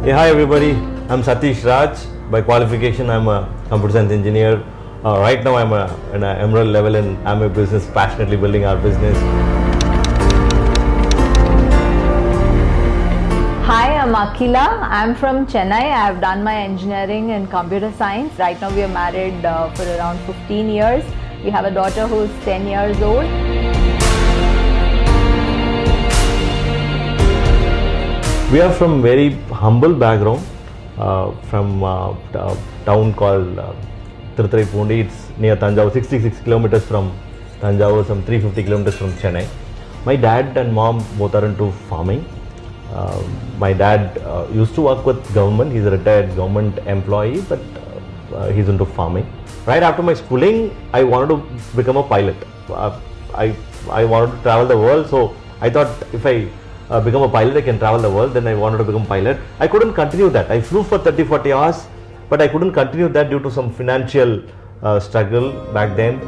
Hey, hi everybody. I'm Satish Raj. By qualification, I'm a computer science engineer. Right now, I'm an emerald level in Amway business, passionately building our business. Hi, I'm Akila. I'm from Chennai. I've done my engineering in computer science. Right now, we are married for around 15 years. We have a daughter who's 10 years old. We are from very humble background, from a town called Tiruthurai. It's near Tanjavur, 66 kilometers from Tanjavur, some 350 kilometers from Chennai. My dad and mom both are into farming. My dad used to work with government. He's a retired government employee, but he's into farming. Right after my schooling, I wanted to become a pilot. I wanted to travel the world, so I thought if I become a pilot, I can travel the world. Then I wanted to become a pilot. I couldn't continue that. I flew for 30-40 hours, but I couldn't continue that due to some financial struggle back then.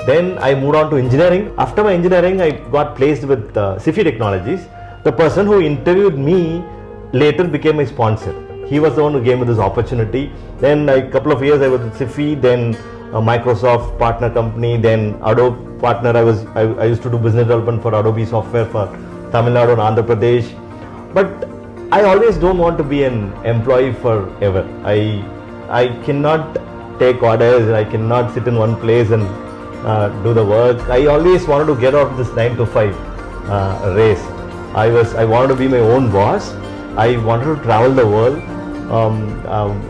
Then I moved on to engineering. After my engineering, I got placed with SIFI Technologies. The person who interviewed me later became my sponsor. He was the one who gave me this opportunity. Then a couple of years I was with SIFI, then Microsoft partner company, then Adobe partner. I used to do business development for Adobe software for Tamil Nadu and Andhra Pradesh. But I always don't want to be an employee forever. I cannot take orders. I cannot sit in one place and do the work. I always wanted to get out of this 9 to 5 race. I wanted to be my own boss. I wanted to travel the world.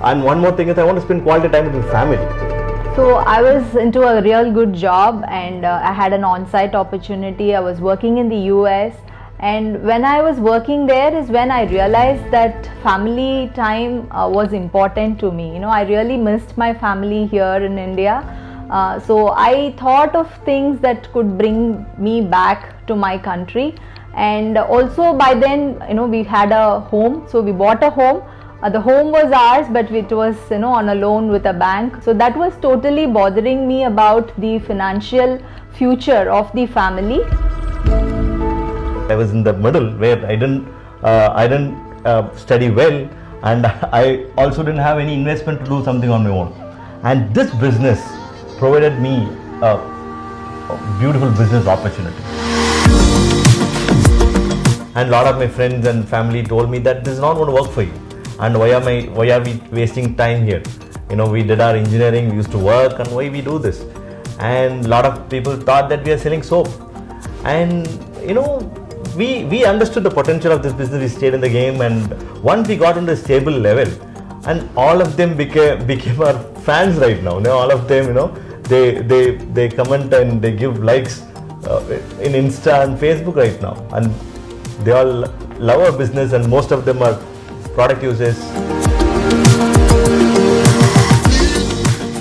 And one more thing is I want to spend quality time with my family. So I was into a real good job, and I had an on-site opportunity. I was working in the US, and when I was working there is when I realized that family time was important to me. I really missed my family here in India. So I thought of things that could bring me back to my country. And also by then, we had a home, so we bought a home. The home was ours, but it was on a loan with a bank. So that was totally bothering me about the financial future of the family. I was in the middle where I didn't study well, and I also didn't have any investment to do something on my own. And this business provided me a beautiful business opportunity. And a lot of my friends and family told me that this is not going to work for you. And why are we wasting time here? We did our engineering, we used to work, and why we do this? And a lot of people thought that we are selling soap. And we understood the potential of this business. We stayed in the game, and once we got into a stable level, and all of them became our fans right now. All of them, they comment and they give likes in Insta and Facebook right now, and they all love our business, and most of them are product users.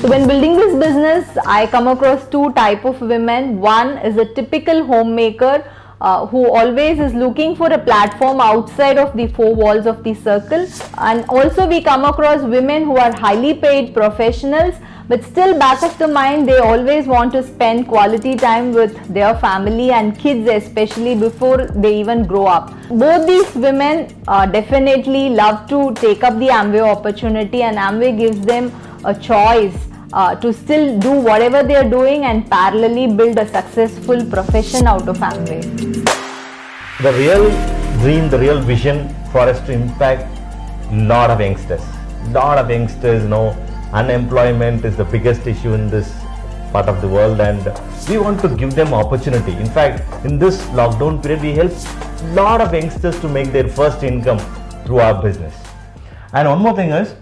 So when building this business, I come across two type of women. One is a typical homemaker who always is looking for a platform outside of the four walls of the circle. And also we come across women who are highly paid professionals, but still back of the mind they always want to spend quality time with their family and kids, especially before they even grow up. Both these women definitely love to take up the Amway opportunity, and Amway gives them a choice to still do whatever they are doing and parallelly build a successful profession out of Amway. The real dream, the real vision for us to impact lot of youngsters. Unemployment is the biggest issue in this part of the world, and we want to give them opportunity. In fact, in this lockdown period, we help lot of youngsters to make their first income through our business. And one more thing is,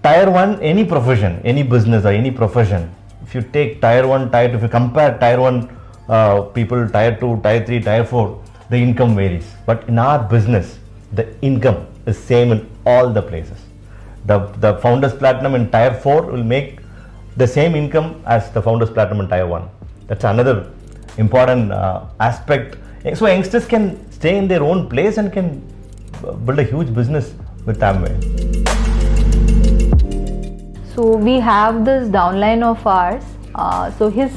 Tier 1, any profession, any business or any profession, if you take Tier 1, Tier 2, if you compare Tier 1 people, Tier 2, Tier 3, Tier 4, the income varies. But in our business, the income is same in all the places. The Founders Platinum in Tier 4 will make the same income as the Founders Platinum in Tier 1. That's another important aspect. So youngsters can stay in their own place and can build a huge business with Amway. So we have this downline of ours. So his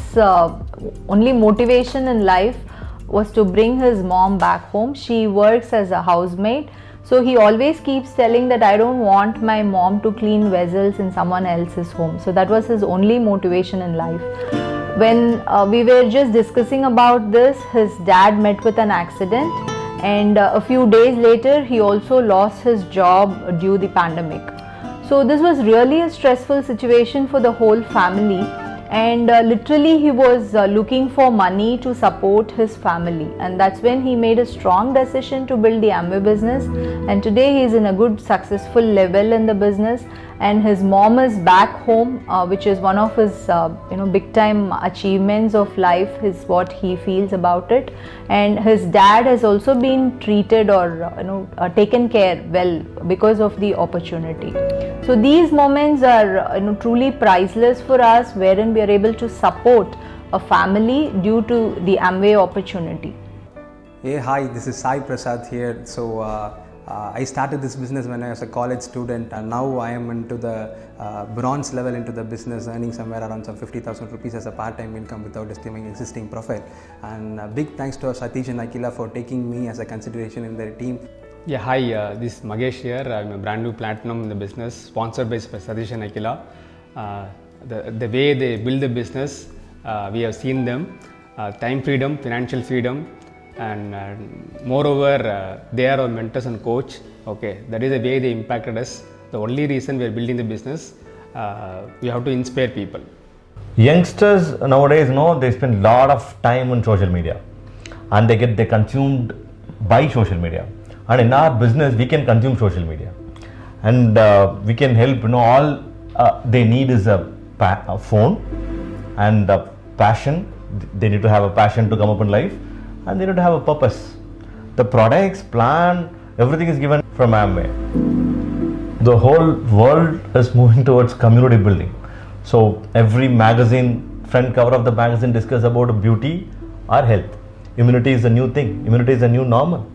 only motivation in life was to bring his mom back home. She works as a housemaid. So he always keeps telling that I don't want my mom to clean vessels in someone else's home. So that was his only motivation in life. When we were just discussing about this, his dad met with an accident, and a few days later he also lost his job due to the pandemic. So this was really a stressful situation for the whole family, and literally he was looking for money to support his family, and that's when he made a strong decision to build the Amway business. And today he is in a good successful level in the business, and his mom is back home, which is one of his big time achievements of life, is what he feels about it. And his dad has also been treated or taken care well because of the opportunity. So these moments are truly priceless for us, wherein we are able to support a family due to the Amway opportunity. Hey, hi, this is Sai Prasad here. So I started this business when I was a college student, and now I am into the bronze level into the business, earning somewhere around some 50,000 rupees as a part-time income without disturbing existing profile. And big thanks to Satish and Akila for taking me as a consideration in their team. Yeah, hi, this is Magesh here. I'm a brand new platinum in the business, sponsored by Satish and Akila. The way they build the business, we have seen them, time freedom, financial freedom, and moreover they are our mentors and coach. Okay, that is the way they impacted us. The only reason we are building the business, we have to inspire people. Youngsters nowadays, they spend a lot of time on social media, and they consumed by social media. And in our business, we can consume social media, and we can help. All they need is a phone and a passion. They need to have a passion to come up in life, and they need to have a purpose. The products, plan, everything is given from Amway. The whole world is moving towards community building. So every magazine, front cover of the magazine discuss about beauty or health. Immunity is a new thing. Immunity is a new normal.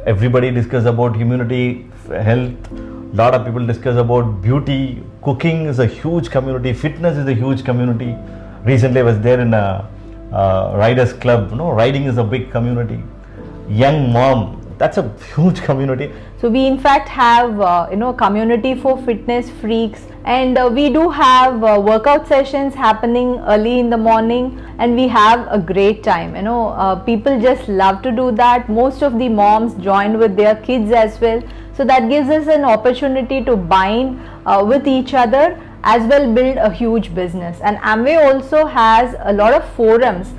Everybody discuss about immunity, health. Lot of people discuss about beauty. Cooking is a huge community. Fitness is a huge community. Recently I was there in a riders club. Riding is a big community. Young mom, that's a huge community. So we in fact have a community for fitness freaks, and we do have workout sessions happening early in the morning, and we have a great time. People just love to do that. Most of the moms join with their kids as well, so that gives us an opportunity to bind with each other, as well build a huge business. And Amway also has a lot of forums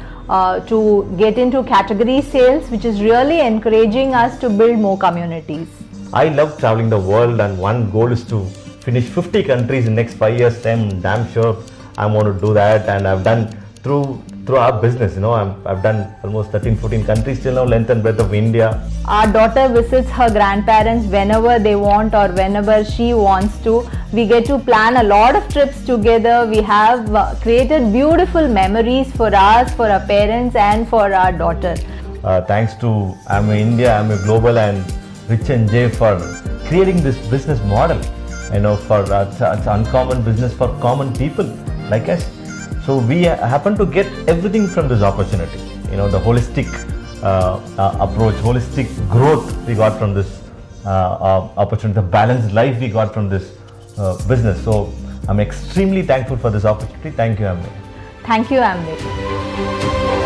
to get into category sales, which is really encouraging us to build more communities. I love traveling the world, and one goal is to finish 50 countries in next 5 years time. Damn sure I want to do that, and I've done through our business. I've done almost 13-14 countries till now, length and breadth of India. Our daughter visits her grandparents whenever they want or whenever she wants to. We get to plan a lot of trips together. We have created beautiful memories for us, for our parents, and for our daughter. Thanks to Amway India, Amway Global, and Rich and Jay for creating this business model. For it's uncommon business for common people like us. So we happen to get everything from this opportunity. The holistic approach, holistic growth we got from this opportunity, the balanced life we got from this business. So I'm extremely thankful for this opportunity. Thank you, Amway. Thank you, Amway.